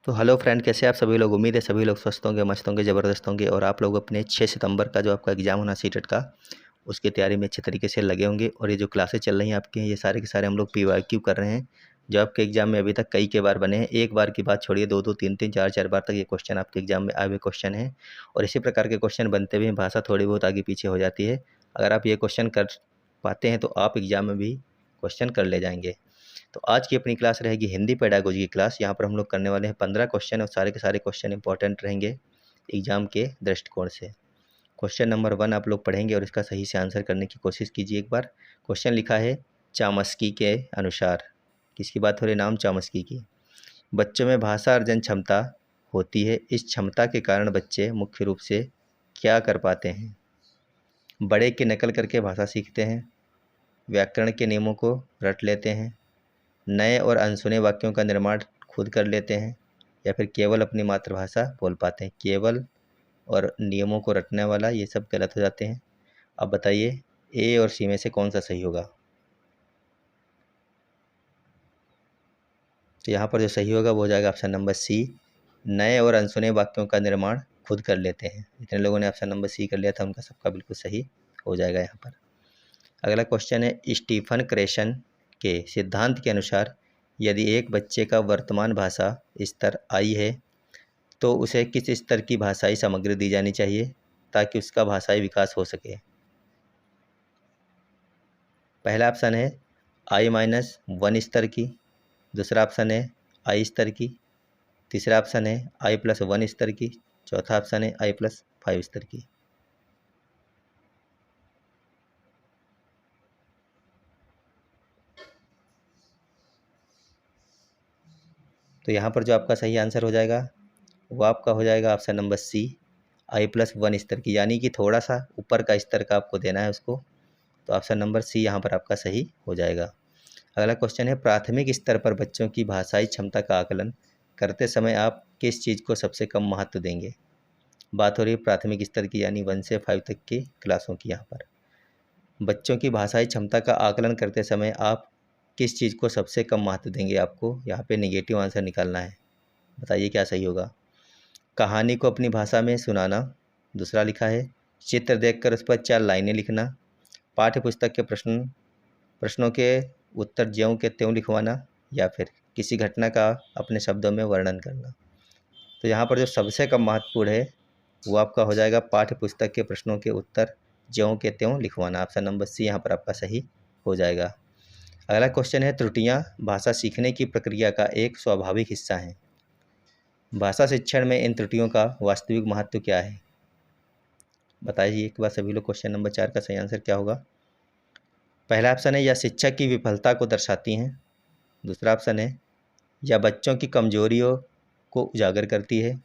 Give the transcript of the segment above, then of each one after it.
तो hello friend, कैसे आप सभी लोग। उम्मीद है सभी लोग स्वस्थ होंगे, मस्त होंगे, ज़बरदस्त होंगे और आप लोग अपने 6 सितंबर का जो आपका एग्ज़ाम होना सीटेट का, उसकी तैयारी में अच्छे तरीके से लगे होंगे। और ये जो क्लासेस चल रही हैं आपकी, ये सारे के सारे हम लोग पीवाईक्यू कर रहे हैं, जो आपके एग्ज़ाम में अभी तक कई के बार बने हैं। एक बार की बात छोड़िए, 2-2, 3-3, 4-4 बार तक ये क्वेश्चन आपके एग्ज़ाम में आए हुए क्वेश्चन हैं। और इसी प्रकार के क्वेश्चन बनते हुए भाषा थोड़ी बहुत आगे पीछे हो जाती है। अगर आप ये क्वेश्चन कर पाते हैं तो आप एग्ज़ाम में भी क्वेश्चन कर ले जाएंगे। तो आज की अपनी क्लास रहेगी हिंदी पेडागोजी की क्लास। यहाँ पर हम लोग करने वाले हैं 15 क्वेश्चन और सारे के सारे क्वेश्चन इंपॉर्टेंट रहेंगे एग्जाम के दृष्टिकोण से। क्वेश्चन नंबर 1 आप लोग पढ़ेंगे और इसका सही से आंसर करने की कोशिश कीजिए एक बार। क्वेश्चन लिखा है चामस्की के अनुसार। किसकी बात हो रही? नाम चामस्की की। बच्चों में भाषा अर्जन क्षमता होती है। इस क्षमता के कारण बच्चे मुख्य रूप से क्या कर पाते हैं? बड़े की नकल करके भाषा सीखते हैं, व्याकरण के नियमों को रट लेते हैं, नए और अनसुने वाक्यों का निर्माण खुद कर लेते हैं, या फिर केवल अपनी मातृभाषा बोल पाते हैं। केवल और नियमों को रटने वाला ये सब गलत हो जाते हैं। अब बताइए ए और सी में से कौन सा सही होगा? तो यहाँ पर जो सही होगा वो हो जाएगा ऑप्शन नंबर सी, नए और अनसुने वाक्यों का निर्माण खुद कर लेते हैं। जितने लोगों ने ऑप्शन नंबर सी कर लिया था उनका सबका बिल्कुल सही हो जाएगा यहाँ पर। अगला क्वेश्चन है, स्टीफन क्रेशन के सिद्धांत के अनुसार यदि एक बच्चे का वर्तमान भाषा स्तर आई है तो उसे किस स्तर की भाषाई सामग्री दी जानी चाहिए ताकि उसका भाषाई विकास हो सके? पहला ऑप्शन है I-1 स्तर की, दूसरा ऑप्शन है आई स्तर की, तीसरा ऑप्शन है I+1 स्तर की, चौथा ऑप्शन है I+5 स्तर की। तो यहाँ पर जो आपका सही आंसर हो जाएगा वो आपका हो जाएगा ऑप्शन नंबर सी, I+1 स्तर की, यानी कि थोड़ा सा ऊपर का स्तर का आपको देना है उसको। तो ऑप्शन नंबर सी यहाँ पर आपका सही हो जाएगा। अगला क्वेश्चन है, प्राथमिक स्तर पर बच्चों की भाषाई क्षमता का आकलन करते समय आप किस चीज़ को सबसे कम महत्व देंगे? बात हो रही है प्राथमिक स्तर की, यानी 1 से 5 तक की क्लासों की। यहाँ पर बच्चों की भाषाई क्षमता का आकलन करते समय आप किस चीज़ को सबसे कम महत्व देंगे? आपको यहाँ पे नेगेटिव आंसर निकालना है। बताइए क्या सही होगा? कहानी को अपनी भाषा में सुनाना, दूसरा लिखा है चित्र देखकर उस पर 4 लाइनें लिखना, पाठ्य पुस्तक के प्रश्नों के उत्तर ज्यों के त्यों लिखवाना, या फिर किसी घटना का अपने शब्दों में वर्णन करना। तो यहाँ पर जो सबसे कम महत्वपूर्ण है वो आपका हो जाएगा पाठ्य पुस्तक के प्रश्नों के उत्तर ज्यों के त्यों लिखवाना। ऑप्शन नंबर सी यहाँ पर आपका सही हो जाएगा। अगला क्वेश्चन है, त्रुटियाँ भाषा सीखने की प्रक्रिया का एक स्वाभाविक हिस्सा हैं। भाषा शिक्षण में इन त्रुटियों का वास्तविक महत्व क्या है? बताइए एक बार सभी लोग। क्वेश्चन नंबर 4 का सही आंसर क्या होगा? पहला ऑप्शन है या शिक्षक की विफलता को दर्शाती हैं, दूसरा ऑप्शन है या बच्चों की कमजोरियों को उजागर करती है,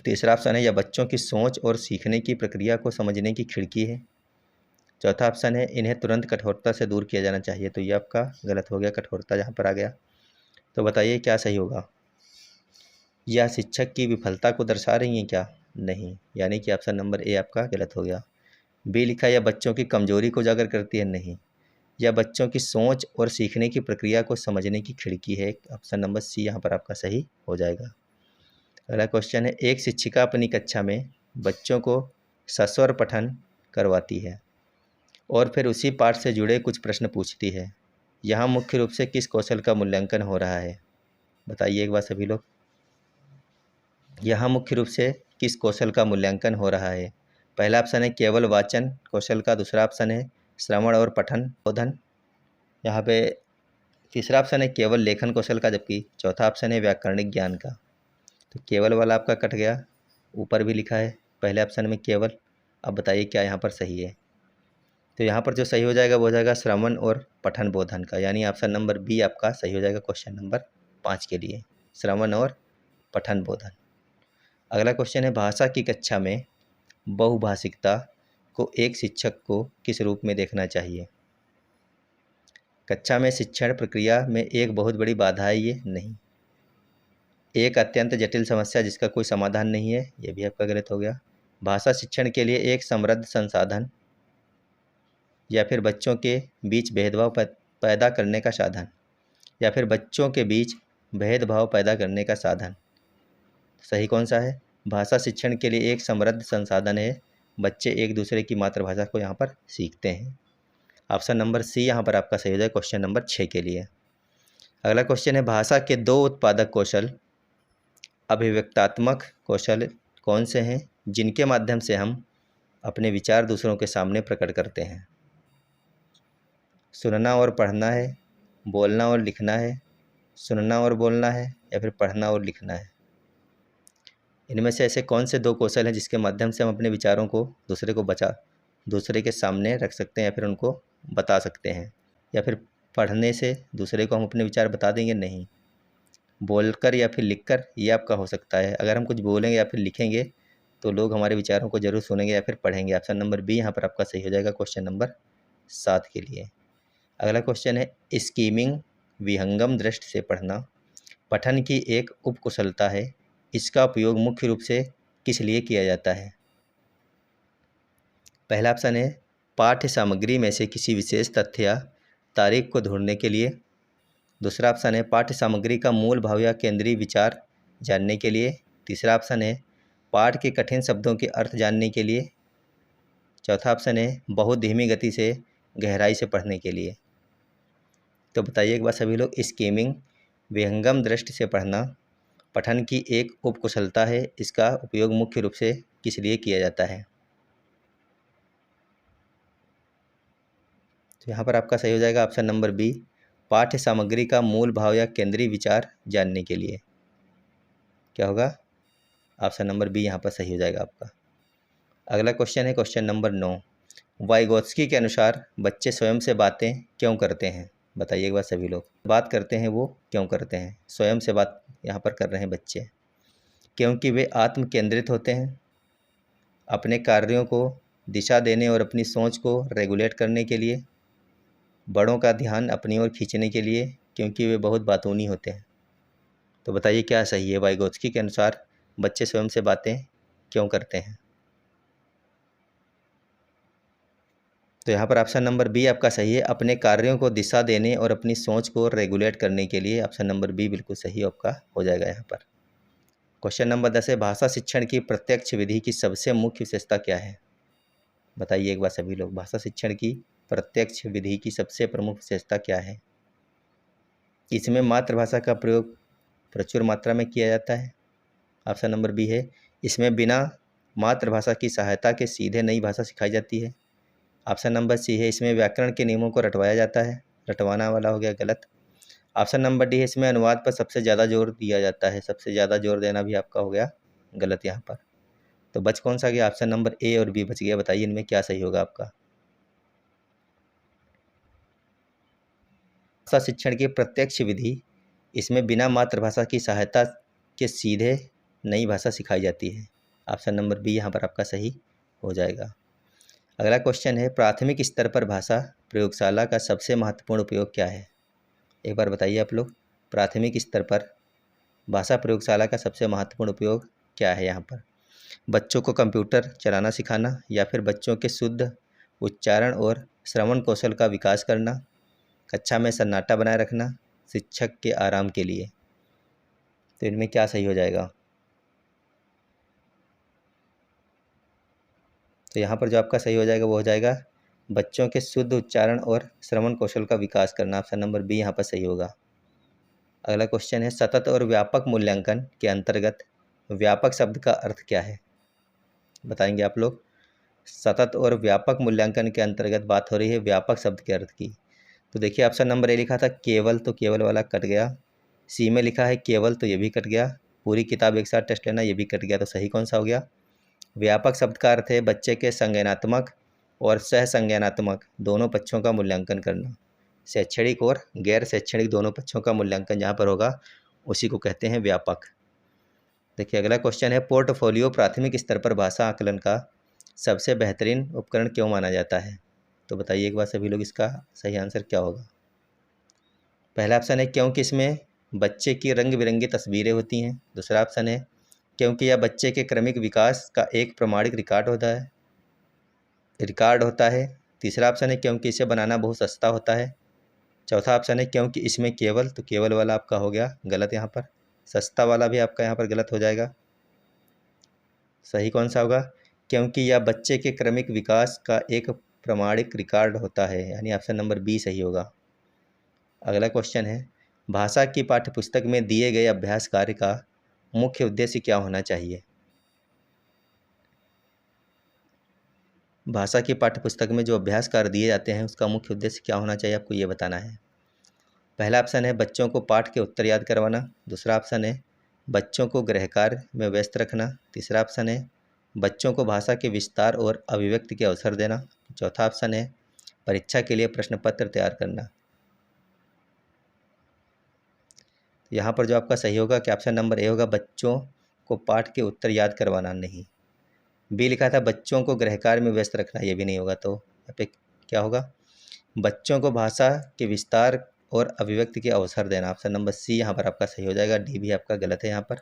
तीसरा ऑप्शन है या बच्चों की सोच और सीखने की प्रक्रिया को समझने की खिड़की है, चौथा ऑप्शन है इन्हें तुरंत कठोरता से दूर किया जाना चाहिए। तो ये आपका गलत हो गया, कठोरता यहाँ पर आ गया। तो बताइए क्या सही होगा? या शिक्षक की विफलता को दर्शा रही हैं क्या? नहीं, यानी कि ऑप्शन नंबर ए आपका गलत हो गया। बी लिखा या बच्चों की कमजोरी को उजागर करती है, नहीं। या बच्चों की सोच और सीखने की प्रक्रिया को समझने की खिड़की है, ऑप्शन नंबर सी यहाँ पर आपका सही हो जाएगा। अगला क्वेश्चन है, एक शिक्षिका अपनी कक्षा में बच्चों को सस्वर पठन करवाती है और फिर उसी पाठ से जुड़े कुछ प्रश्न पूछती है। यहाँ मुख्य रूप से किस कौशल का मूल्यांकन हो रहा है? बताइए एक बार सभी लोग। यहाँ मुख्य रूप से किस कौशल का मूल्यांकन हो रहा है? पहला ऑप्शन है केवल वाचन कौशल का, दूसरा ऑप्शन है श्रवण और पठन बोधन, यहाँ पे तीसरा ऑप्शन है केवल लेखन कौशल का, जबकि चौथा ऑप्शन है व्याकरणिक ज्ञान का। तो केवल वाला आपका कट गया, ऊपर भी लिखा है पहले ऑप्शन में केवल। अब बताइए क्या यहाँ पर सही है? तो यहाँ पर जो सही हो जाएगा वो हो जाएगा श्रवण और पठन बोधन का, यानी ऑप्शन नंबर बी आपका सही हो जाएगा क्वेश्चन नंबर 5 के लिए, श्रवण और पठन बोधन। अगला क्वेश्चन है, भाषा की कक्षा में बहुभाषिकता को एक शिक्षक को किस रूप में देखना चाहिए? कक्षा में शिक्षण प्रक्रिया में एक बहुत बड़ी बाधा है ये? नहीं। एक अत्यंत जटिल समस्या जिसका कोई समाधान नहीं है? ये भी आपका गलत हो गया। भाषा शिक्षण के लिए एक समृद्ध संसाधन, या फिर बच्चों के बीच भेदभाव पैदा करने का साधन? या फिर बच्चों के बीच भेदभाव पैदा करने का साधन। सही कौन सा है? भाषा शिक्षण के लिए एक समृद्ध संसाधन है। बच्चे एक दूसरे की मातृभाषा को यहाँ पर सीखते हैं। ऑप्शन नंबर सी यहाँ पर आपका सही हो जाएगा क्वेश्चन नंबर 6 के लिए। अगला क्वेश्चन है, भाषा के दो उत्पादक कौशल अभिव्यक्तात्मक कौशल कौन से हैं जिनके माध्यम से हम अपने विचार दूसरों के सामने प्रकट करते हैं? सुनना और पढ़ना है, बोलना और लिखना है, सुनना और बोलना है, या फिर पढ़ना और लिखना है? इनमें से ऐसे कौन से दो कौशल हैं जिसके माध्यम से हम अपने विचारों को दूसरे के सामने रख सकते हैं या फिर उनको बता सकते हैं? या फिर पढ़ने से दूसरे को हम अपने विचार बता देंगे? नहीं, बोलकर या फिर लिखकर ये आपका हो सकता है। अगर हम कुछ बोलेंगे या फिर लिखेंगे तो लोग हमारे विचारों को जरूर सुनेंगे या फिर पढ़ेंगे। ऑप्शन नंबर बी यहाँ पर आपका सही हो जाएगा क्वेश्चन नंबर 7 के लिए। अगला क्वेश्चन है, स्कीमिंग विहंगम दृष्टि से पढ़ना पठन की एक उपकुशलता है, इसका उपयोग मुख्य रूप से किस लिए किया जाता है? पहला ऑप्शन है पाठ्य सामग्री में से किसी विशेष तथ्य या तारीख को ढूंढने के लिए। दूसरा ऑप्शन है पाठ्य सामग्री का मूल भाव या केंद्रीय विचार जानने के लिए। तीसरा ऑप्शन है पाठ के कठिन शब्दों के अर्थ जानने के लिए। चौथा ऑप्शन है बहुत धीमी गति से गहराई से पढ़ने के लिए। तो बताइए एक बार सभी लोग, स्कीमिंग विहंगम दृष्टि से पढ़ना पठन की एक उपकुशलता है, इसका उपयोग मुख्य रूप से किस लिए किया जाता है? तो यहाँ पर आपका सही हो जाएगा ऑप्शन नंबर बी, पाठ्य सामग्री का मूल भाव या केंद्रीय विचार जानने के लिए। क्या होगा? ऑप्शन नंबर बी यहाँ पर सही हो जाएगा आपका। अगला क्वेश्चन है क्वेश्चन नंबर 9, वाइगोत्स्की के अनुसार बच्चे स्वयं से बातें क्यों करते हैं? बताइए एक बार सभी लोग, बात करते हैं वो क्यों करते हैं? स्वयं से बात यहाँ पर कर रहे हैं बच्चे। क्योंकि वे आत्म केंद्रित होते हैं, अपने कार्यों को दिशा देने और अपनी सोच को रेगुलेट करने के लिए, बड़ों का ध्यान अपनी ओर खींचने के लिए, क्योंकि वे बहुत बातूनी होते हैं। तो बताइए क्या सही है? वाइगोत्स्की के अनुसार बच्चे स्वयं से बातें क्यों करते हैं? तो यहाँ पर ऑप्शन नंबर बी आपका सही है, अपने कार्यों को दिशा देने और अपनी सोच को रेगुलेट करने के लिए। ऑप्शन नंबर बी बिल्कुल सही आपका हो जाएगा यहाँ पर। क्वेश्चन नंबर 10 है, भाषा शिक्षण की प्रत्यक्ष विधि की सबसे मुख्य विशेषता क्या है? बताइए एक बार सभी लोग, भाषा शिक्षण की प्रत्यक्ष विधि की सबसे प्रमुख विशेषता क्या है? इसमें मातृभाषा का प्रयोग प्रचुर मात्रा में किया जाता है। ऑप्शन नंबर बी है, इसमें बिना मातृभाषा की सहायता के सीधे नई भाषा सिखाई जाती है। ऑप्शन नंबर सी है, इसमें व्याकरण के नियमों को रटवाया जाता है। रटवाना वाला हो गया गलत। ऑप्शन नंबर डी है, इसमें अनुवाद पर सबसे ज़्यादा जोर दिया जाता है। सबसे ज़्यादा जोर देना भी आपका हो गया गलत यहाँ पर। तो बच कौन सा गया? ऑप्शन नंबर ए और बी बच गया। बताइए इनमें क्या सही होगा आपका? भाषा शिक्षण की प्रत्यक्ष विधि, इसमें बिना मातृभाषा की सहायता के सीधे नई भाषा सिखाई जाती है। ऑप्शन नंबर बी यहाँ पर आपका सही हो जाएगा। अगला क्वेश्चन है, प्राथमिक स्तर पर भाषा प्रयोगशाला का सबसे महत्वपूर्ण उपयोग क्या है? एक बार बताइए आप लोग, प्राथमिक स्तर पर भाषा प्रयोगशाला का सबसे महत्वपूर्ण उपयोग क्या है? यहाँ पर बच्चों को कंप्यूटर चलाना सिखाना, या फिर बच्चों के शुद्ध उच्चारण और श्रवण कौशल का विकास करना, कक्षा में सन्नाटा बनाए रखना, शिक्षक के आराम के लिए? तो इनमें क्या सही हो जाएगा? तो यहाँ पर जो आपका सही हो जाएगा वो हो जाएगा बच्चों के शुद्ध उच्चारण और श्रवण कौशल का विकास करना। ऑप्शन नंबर बी यहाँ पर सही होगा। अगला क्वेश्चन है, सतत और व्यापक मूल्यांकन के अंतर्गत व्यापक शब्द का अर्थ क्या है? बताएंगे आप लोग। सतत और व्यापक मूल्यांकन के अंतर्गत बात हो रही है व्यापक शब्द के अर्थ की। तो देखिए ऑप्शन नंबर ए लिखा था केवल, तो केवल वाला कट गया। सी में लिखा है केवल, तो ये भी कट गया। पूरी किताब एक साथ टेस्ट लेना, ये भी कट गया। तो सही कौन सा हो गया? व्यापक शब्द का अर्थ है बच्चे के संज्ञानात्मक और सह संज्ञानात्मक दोनों पक्षों का मूल्यांकन करना। शैक्षणिक और गैर शैक्षणिक दोनों पक्षों का मूल्यांकन जहाँ पर होगा उसी को कहते हैं व्यापक। देखिए अगला क्वेश्चन है, पोर्टफोलियो प्राथमिक स्तर पर भाषा आकलन का सबसे बेहतरीन उपकरण क्यों माना जाता है? तो बताइए एक बार सभी लोग, इसका सही आंसर क्या होगा? पहला ऑप्शन है क्योंकि इसमें बच्चे की रंग बिरंगी तस्वीरें होती हैं। दूसरा ऑप्शन है क्योंकि यह बच्चे के क्रमिक विकास का एक प्रमाणिक रिकॉर्ड होता है। तीसरा ऑप्शन है क्योंकि इसे बनाना बहुत सस्ता होता है। चौथा ऑप्शन है क्योंकि इसमें केवल, तो केवल वाला आपका हो गया गलत यहाँ पर। सस्ता वाला भी आपका यहाँ पर गलत हो जाएगा। सही कौन सा होगा? क्योंकि यह बच्चे के क्रमिक विकास का एक प्रमाणिक रिकॉर्ड होता है, यानी ऑप्शन नंबर बी सही होगा। अगला क्वेश्चन है, भाषा की पाठ्यपुस्तक में दिए गए अभ्यास कार्य का मुख्य उद्देश्य क्या होना चाहिए? भाषा की पाठ्यपुस्तक में जो अभ्यास कार्य दिए जाते हैं उसका मुख्य उद्देश्य क्या होना चाहिए, आपको ये बताना है। पहला ऑप्शन है बच्चों को पाठ के उत्तर याद करवाना। दूसरा ऑप्शन है बच्चों को गृह कार्य में व्यस्त रखना। तीसरा ऑप्शन है बच्चों को भाषा के विस्तार और अभिव्यक्ति के अवसर देना। चौथा ऑप्शन है परीक्षा के लिए प्रश्न पत्र तैयार करना। यहाँ पर जो आपका सही होगा कि ऑप्शन नंबर ए होगा, बच्चों को पाठ के उत्तर याद करवाना। नहीं, बी लिखा था बच्चों को गृह कार्य में व्यस्त रखना, ये भी नहीं होगा। तो यहाँ पे क्या होगा? बच्चों को भाषा के विस्तार और अभिव्यक्ति के अवसर देना। ऑप्शन नंबर सी यहाँ पर आपका सही हो जाएगा। डी भी आपका गलत है यहाँ पर।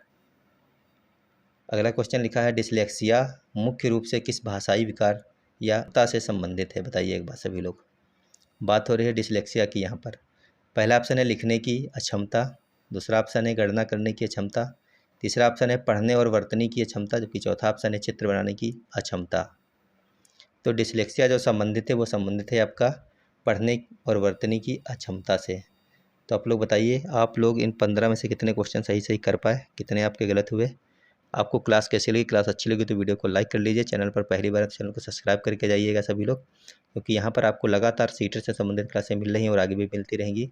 अगला क्वेश्चन लिखा है, डिसलेक्सिया मुख्य रूप से किस भाषाई विकार या ता से संबंधित है? बताइए एक बार सभी लोग। बात हो रही है डिसलेक्सिया की यहाँ पर। पहला ऑप्शन है लिखने की अक्षमता। दूसरा ऑप्शन है गणना करने की अक्षमता। तीसरा ऑप्शन है पढ़ने और वर्तनी की अक्षमता, जबकि चौथा ऑप्शन है चित्र बनाने की अक्षमता। तो डिसलेक्सिया जो संबंधित है वो संबंधित है आपका पढ़ने और वर्तनी की अक्षमता से। तो आप लोग बताइए, आप लोग इन 15 में से कितने क्वेश्चन सही सही कर पाए, कितने आपके गलत हुए? आपको क्लास कैसी लगी? क्लास अच्छी लगी तो वीडियो को लाइक कर लीजिए। चैनल पर पहली बार चैनल को सब्सक्राइब करके जाइएगा सभी लोग, क्योंकि यहाँ पर आपको लगातार सीटर से संबंधित क्लासें मिल रही हैं और आगे भी मिलती रहेंगी।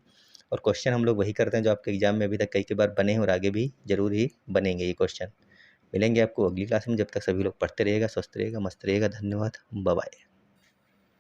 और क्वेश्चन हम लोग वही करते हैं जो आपके एग्जाम में अभी तक कई बार बने हैं और आगे भी जरूर ही बनेंगे ये क्वेश्चन। मिलेंगे आपको अगली क्लास में। जब तक सभी लोग पढ़ते रहिएगा, स्वस्थ रहिएगा, मस्त रहिएगा। धन्यवाद, बाय बाय।